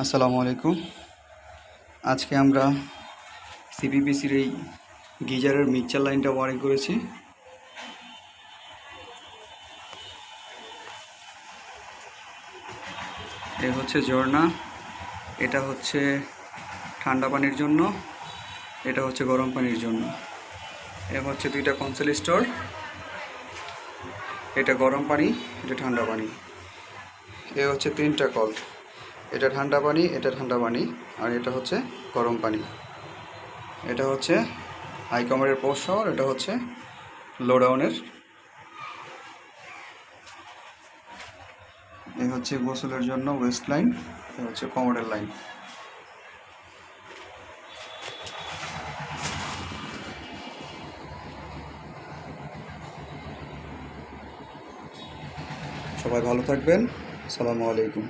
আসসালামু আলাইকুম। আজকে আমরা সিপিপিসির এই গিজারের মিক্সচার লাইনটা ওয়ারিং করেছি। এই হচ্ছে ঝর্ণা, এটা হচ্ছে ঠান্ডা পানির জন্য, এটা হচ্ছে গরম পানির জন্য। এ হচ্ছে দুইটা কনসোল স্টোর, এটা গরম পানি, এটা ঠান্ডা পানি। এ হচ্ছে তিনটা কল, এটা ঠান্ডা পানি, এটা ঠান্ডা পানি, আর এটা হচ্ছে গরম পানি। এটা হচ্ছে হাই কমারের পোস্ট শাওয়ার, এটা হচ্ছে লো ডাউনের। এই হচ্ছে গোসলের জন্য ওয়েস্ট লাইন, এই হচ্ছে কমোডের লাইন। সবাই ভালো থাকবেন। আসসালামু আলাইকুম।